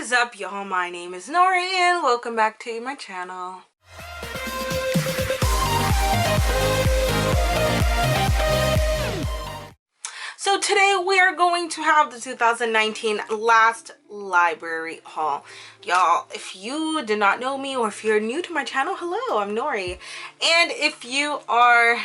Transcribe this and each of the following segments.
is up, y'all? My name is Nori and welcome back to my channel. So today we are going to have the 2019 last library haul. Y'all, if you did not know me or if you're new to my channel, hello, I'm Nori. And if you are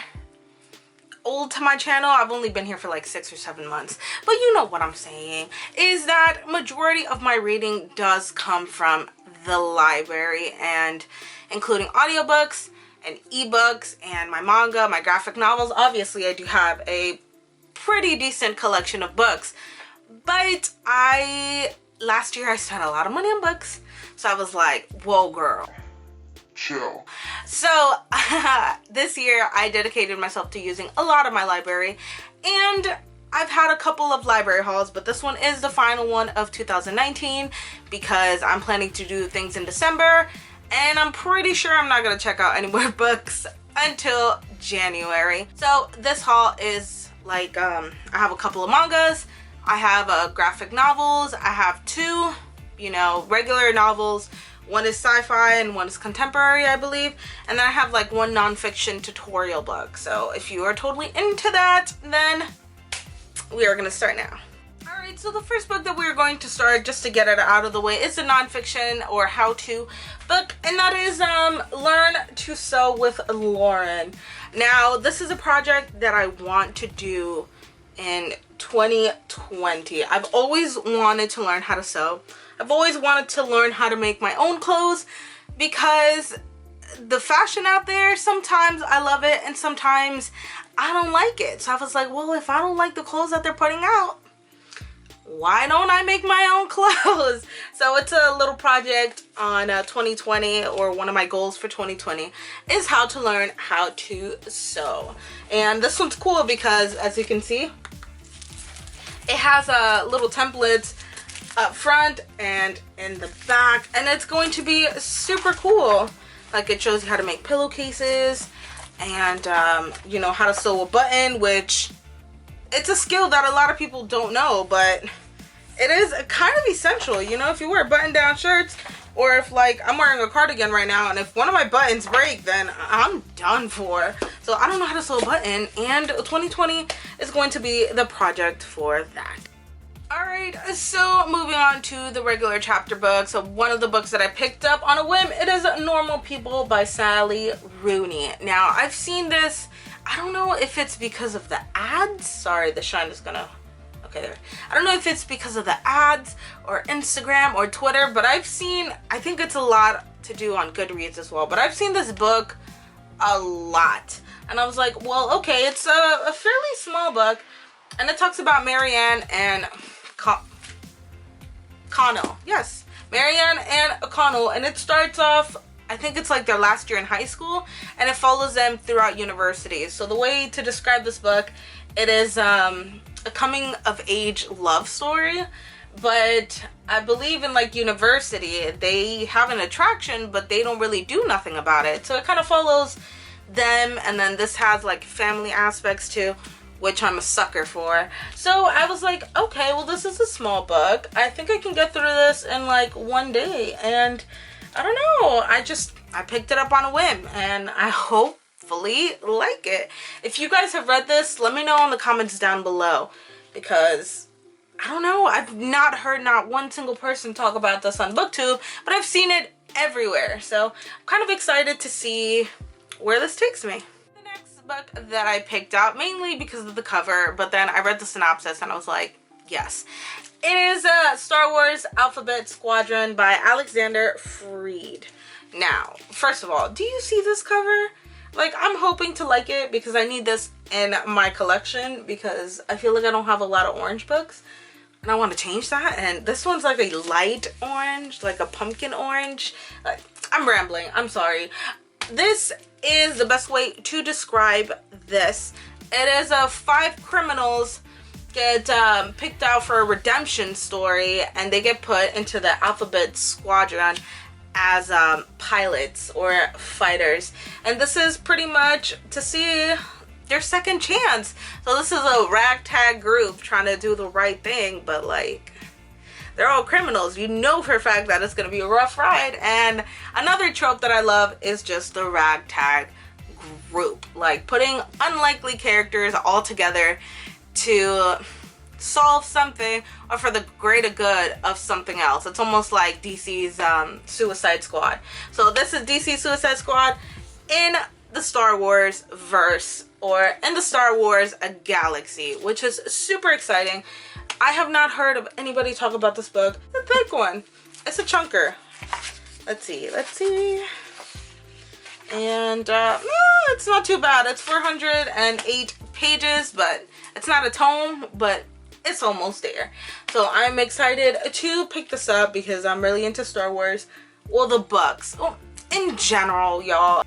old to my channel, I've only been here for like 6 or 7 months, but you know what I'm saying is that majority of my reading does come from the library, and including audiobooks and ebooks and my manga, my graphic novels. Obviously I do have a pretty decent collection of books, but last year I spent a lot of money on books, so I was like, whoa girl, chill. So this year I dedicated myself to using a lot of my library, and I've had a couple of library hauls, but this one is the final one of 2019 because I'm planning to do things in December, and I'm pretty sure I'm not gonna check out any more books until January. So this haul is like, I have a couple of mangas, I have graphic novels, I have 2, regular novels. One is sci-fi and one is contemporary, I believe. And then I have like one nonfiction tutorial book. So if you are totally into that, then we are gonna start now. All right, so the first book that we're going to start, just to get it out of the way, is a nonfiction or how-to book, and that is Learn to Sew with Lauren. Now, this is a project that I want to do in 2020. I've always wanted to learn how to sew. I've always wanted to learn how to make my own clothes because the fashion out there, sometimes I love it and sometimes I don't like it. So I was like, well, if I don't like the clothes that they're putting out, why don't I make my own clothes? So it's a little project on 2020, or one of my goals for 2020 is how to learn how to sew. And this one's cool because, as you can see, it has a little templates up front and in the back, and it's going to be super cool. Like, it shows you how to make pillowcases and how to sew a button, which it's a skill that a lot of people don't know, but it is kind of essential. If you wear button down shirts, or if like I'm wearing a cardigan right now and if one of my buttons break, then I'm done for. So I don't know how to sew a button, and 2020 is going to be the project for that. Alright, so moving on to the regular chapter book. So one of the books that I picked up on a whim, it is Normal People by Sally Rooney. Now, I've seen this, I don't know if it's because of the ads. Sorry, the shine is gonna, okay there. I don't know if it's because of the ads or Instagram or Twitter, but I think it's a lot to do on Goodreads as well, but I've seen this book a lot. And I was like, well, okay, it's a fairly small book, and it talks about Marianne and Connell. Yes, Marianne and Connell, and it starts off, I think it's like their last year in high school, and it follows them throughout university. So the way to describe this book, it is a coming of age love story, but I believe in like university they have an attraction, but they don't really do nothing about it. So it kind of follows them, and then this has like family aspects too, which I'm a sucker for. So I was like, okay, well, this is a small book. I think I can get through this in like one day. And I don't know, I picked it up on a whim, and I hopefully like it. If you guys have read this, let me know in the comments down below, because I don't know, I've not heard not one single person talk about this on BookTube, but I've seen it everywhere. So I'm kind of excited to see where this takes me. Book that I picked out mainly because of the cover, but then I read the synopsis and I was like, yes. It is Star Wars Alphabet Squadron by Alexander Freed. Now, first of all, do you see this cover? Like, I'm hoping to like it because I need this in my collection, because I feel like I don't have a lot of orange books and I want to change that. And this one's like a light orange, like a pumpkin orange. Like, I'm rambling, I'm sorry. This is the best way to describe this. It is 5 criminals get picked out for a redemption story, and they get put into the Alphabet Squadron as pilots or fighters. And this is pretty much to see their second chance. So this is a ragtag group trying to do the right thing, but like they're all criminals. You know for a fact that it's gonna be a rough ride. And another trope that I love is just the ragtag group, like putting unlikely characters all together to solve something or for the greater good of something else. It's almost like DC's Suicide Squad. So this is DC Suicide Squad in the Star Wars verse, or in the Star Wars galaxy, which is super exciting. I have not heard of anybody talk about this book. It's a thick one. It's a chunker. Let's see. And no, it's not too bad. It's 408 pages, but it's not a tome, but it's almost there. So I'm excited to pick this up because I'm really into Star Wars. Well, the books in general, y'all.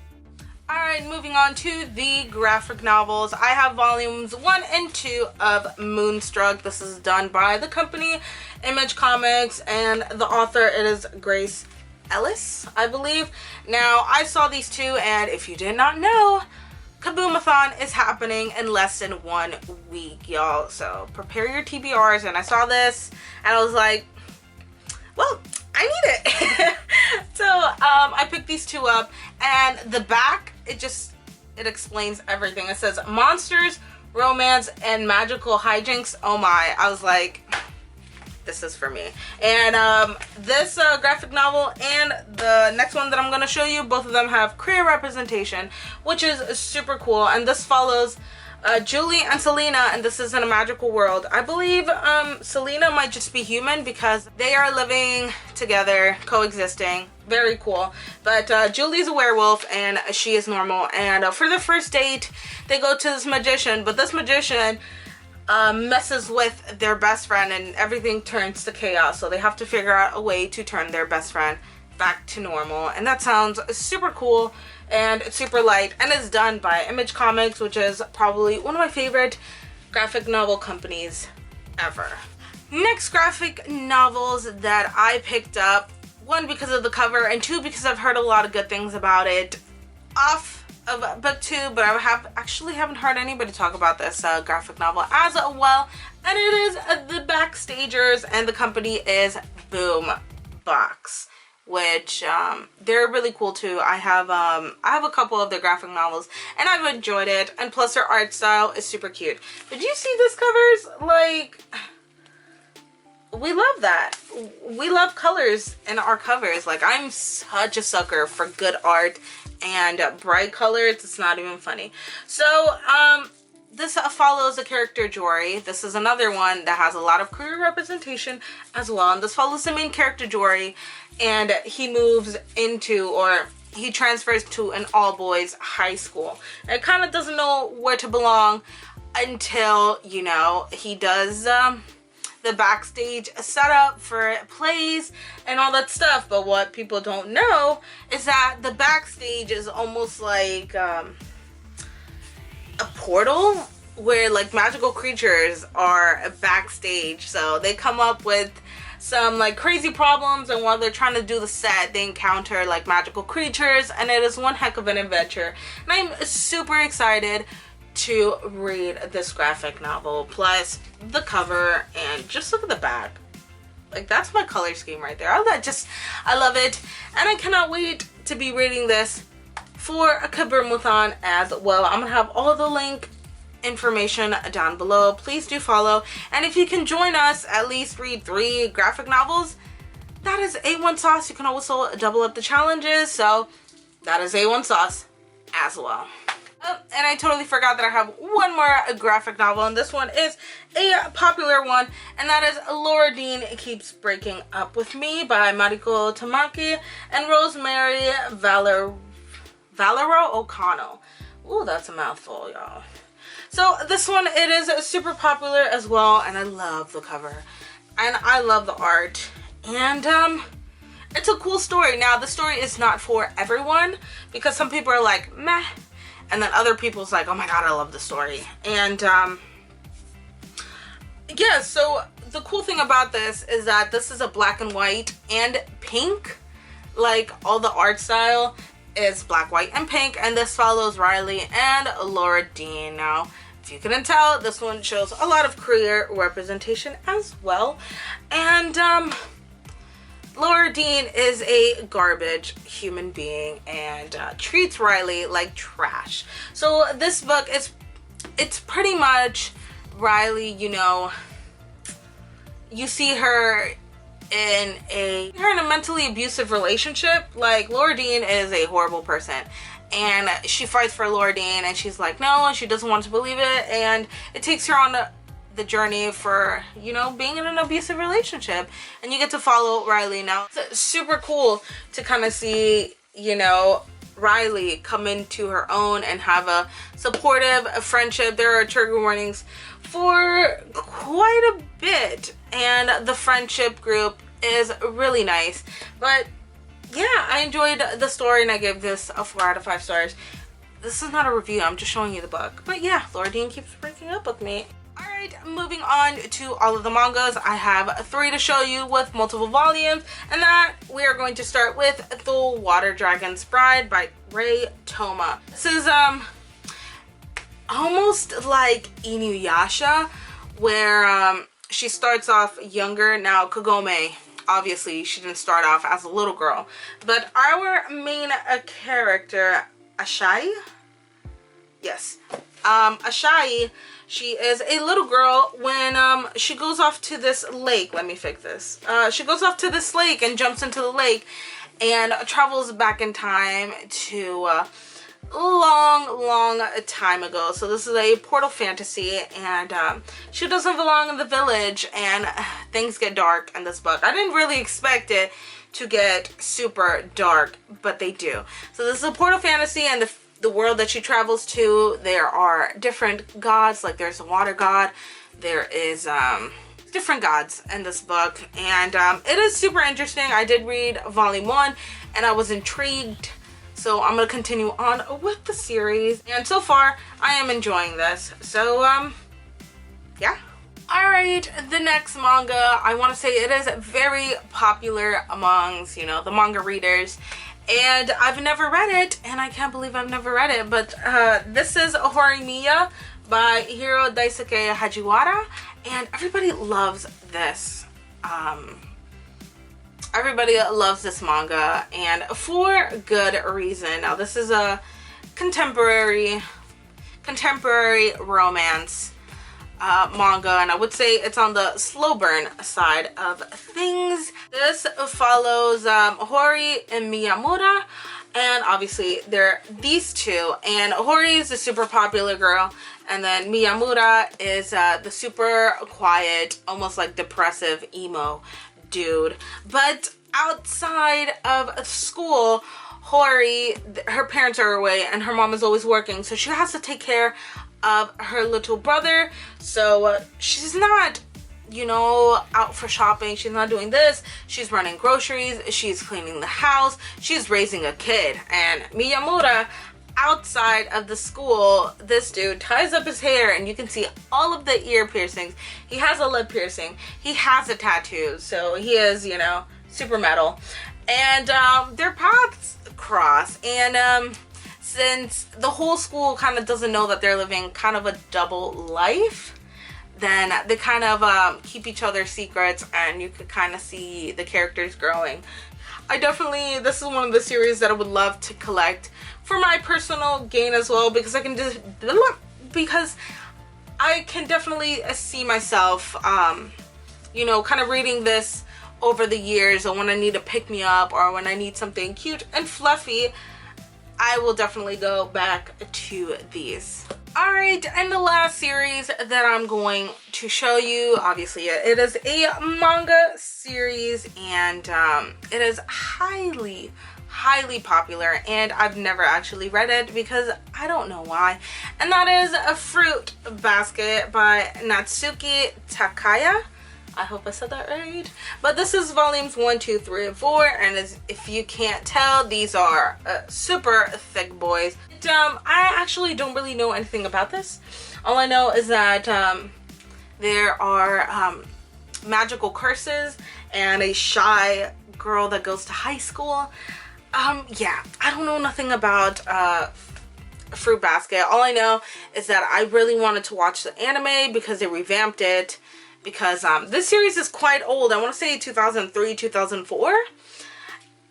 Alright, moving on to the graphic novels. I have volumes 1 and 2 of Moonstruck. This is done by the company Image Comics, and the author, it is Grace Ellis, I believe. Now, I saw these two, and if you did not know, Kaboom-a-thon is happening in less than 1 week, y'all. So prepare your TBRs. And I saw this, and I was like, well, I need it. So I picked these two up, and the back, it explains everything. It says monsters, romance, and magical hijinks. Oh my, I was like, this is for me. And this graphic novel and the next one that I'm going to show you, both of them have queer representation, which is super cool. And this follows Julie and Selena, and this is in a magical world. I believe Selena might just be human because they are living together, coexisting. Very cool. But Julie's a werewolf and she is normal. And for their first date, they go to this magician, but this magician messes with their best friend and everything turns to chaos. So they have to figure out a way to turn their best friend back to normal. And that sounds super cool and it's super light, and it's done by Image Comics, which is probably one of my favorite graphic novel companies ever. Next graphic novels that I picked up, 1 because of the cover and 2 because I've heard a lot of good things about it off of book 2, but I actually haven't heard anybody talk about this graphic novel as well, and it is The Backstagers, and the company is Boombox, which they're really cool too. I have a couple of their graphic novels and I've enjoyed it, and plus their art style is super cute. But you see these covers? Like, we love that. We love colors in our covers. Like, I'm such a sucker for good art and bright colors. It's not even funny. So this follows the character Jory. This is another one that has a lot of queer representation as well, and this follows the main character Jory, and he moves into, or he transfers to, an all-boys high school. And it kind of doesn't know where to belong until, you know, he does the backstage setup for plays and all that stuff. But what people don't know is that the backstage is almost like a portal where like magical creatures are backstage. So they come up with some like crazy problems, and while they're trying to do the set, they encounter like magical creatures, and it is one heck of an adventure. And I'm super excited to read this graphic novel, plus the cover, and just look at the back. Like, that's my color scheme right there. I love it, and I cannot wait to be reading this for a Kaboom-a-thon as well. I'm gonna have all the link information down below. Please do follow, and if you can join us, at least read 3 graphic novels, that is A1 sauce. You can also double up the challenges, so that is A1 sauce as well. Oh, and I totally forgot that I have one more graphic novel, and this one is a popular one, and that is Laura Dean Keeps Breaking Up With Me by Mariko Tamaki and Rosemary Valero O'Connell. Ooh, that's a mouthful, y'all. So this one, it is super popular as well, and I love the cover, and I love the art, and it's a cool story. Now, the story is not for everyone, because some people are like, meh, and then other people's like, oh my god, I love the story. And yeah, so the cool thing about this is that this is a black and white and pink. Like, all the art style is black, white, and pink, and this follows Riley and Laura Dean. Now, if if you couldn't tell, this one shows a lot of queer representation as well. And Laura Dean is a garbage human being and treats Riley like trash. So this book is, it's pretty much Riley, you know, you see her in a mentally abusive relationship. Like, Laura Dean is a horrible person, and she fights for Laura Dean, and she's like no, and she doesn't want to believe it, and it takes her on the journey for, you know, being in an abusive relationship, and you get to follow Riley. Now it's super cool to kind of see, you know, Riley come into her own and have a supportive friendship. There are trigger warnings for quite a bit, and the friendship group is really nice. But yeah, I enjoyed the story, and I give this a 4 out of 5 stars. This is not a review, I'm just showing you the book. But yeah, Laura Dean keeps breaking up with me. Alright, moving on to all of the mangas. I have 3 to show you with multiple volumes, and that we are going to start with The Water Dragon's Bride by Ray Toma. This is almost like Inuyasha, where she starts off younger. Now Kagome, obviously she didn't start off as a little girl, but our main character, Ashai, yes, Ashai, she is a little girl when she goes off to this lake. Let me fix this. She goes off to this lake and jumps into the lake and travels back in time to long time ago. So this is a portal fantasy, and she doesn't belong in the village, and things get dark in this book. I didn't really expect it to get super dark, but they do. So this is a portal fantasy, and the world that she travels to, there are different gods. Like, there's a water god, there is different gods in this book, and it is super interesting. I did read volume 1 and I was intrigued, so I'm gonna continue on with the series, and so far I am enjoying this. So yeah. Alright, the next manga, I want to say it is very popular amongst, you know, the manga readers, and I've never read it, and I can't believe I've never read it, but this is Horomia by Hiro Daisuke Hajiwara, and everybody loves this. Everybody loves this manga, and for good reason. Now this is a contemporary romance manga, and I would say it's on the slow burn side of things. This follows Hori and Miyamura, and obviously they're these two, and Hori is the super popular girl, and then Miyamura is the super quiet, almost like depressive emo dude. But outside of school, Hori, her parents are away and her mom is always working, so she has to take care of her little brother. So she's not, you know, out for shopping, she's not doing this, she's running groceries, she's cleaning the house, she's raising a kid. And Miyamura, outside of the school, this dude ties up his hair and you can see all of the ear piercings. He has a lip piercing, he has a tattoo, so he is, you know, super metal. And their paths cross, and since the whole school kind of doesn't know that they're living kind of a double life, then they kind of keep each other's secrets, and you could kind of see the characters growing. This is one of the series that I would love to collect for my personal gain as well, because I can definitely see myself, you know, kind of reading this over the years, or when I need to pick me up, or when I need something cute and fluffy, I will definitely go back to these. Alright, and the last series that I'm going to show you, obviously it is a manga series, and it is highly popular, and I've never actually read it because I don't know why, and that is A Fruit Basket by Natsuki Takaya. I hope I said that right. But this is volumes 1, 2, 3, and 4, and if you can't tell, these are super thick boys. I actually don't really know anything about this. All I know is that there are magical curses and a shy girl that goes to high school. Yeah, I don't know nothing about Fruit Basket. All I know is that I really wanted to watch the anime because they revamped it, because this series is quite old. I want to say 2003, 2004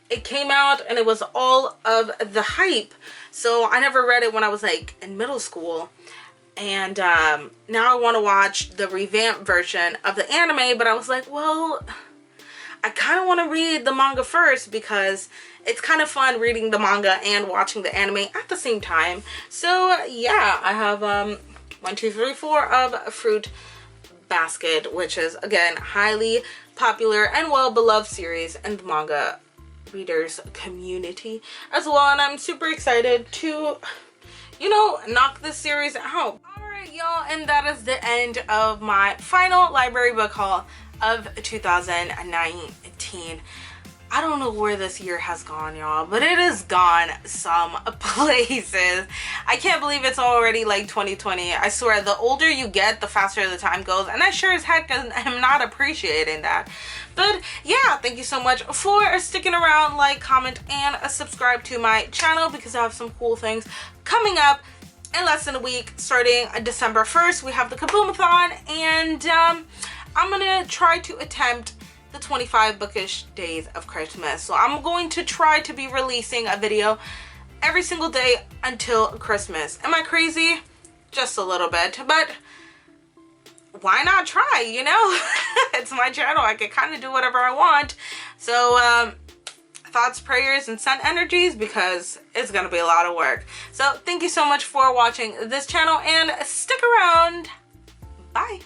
it came out, and it was all of the hype. So I never read it when I was like in middle school, and now I want to watch the revamped version of the anime, but I was like, well, I kind of want to read the manga first because it's kind of fun reading the manga and watching the anime at the same time. So yeah, I have 1, 2, 3, 4 of Fruit Basket, which is again highly popular and well beloved series in the manga readers community as well, and I'm super excited to, you know, knock this series out. Alright y'all, and that is the end of my final library book haul of 2019. I don't know where this year has gone, y'all, but it has gone some places. I can't believe it's already like 2020. I swear, the older you get, the faster the time goes, and I sure as heck am not appreciating that. But yeah, thank you so much for sticking around. Like, comment, and subscribe to my channel because I have some cool things coming up in less than a week. Starting December 1st, we have the Kaboomathon, and I'm gonna try to attempt the 25 bookish days of Christmas. So I'm going to try to be releasing a video every single day until Christmas. Am I crazy? Just a little bit, but why not try, you know? It's my channel. I can kind of do whatever I want. So thoughts, prayers, and sun energies, because it's gonna be a lot of work. So thank you so much for watching this channel, and stick around. Bye.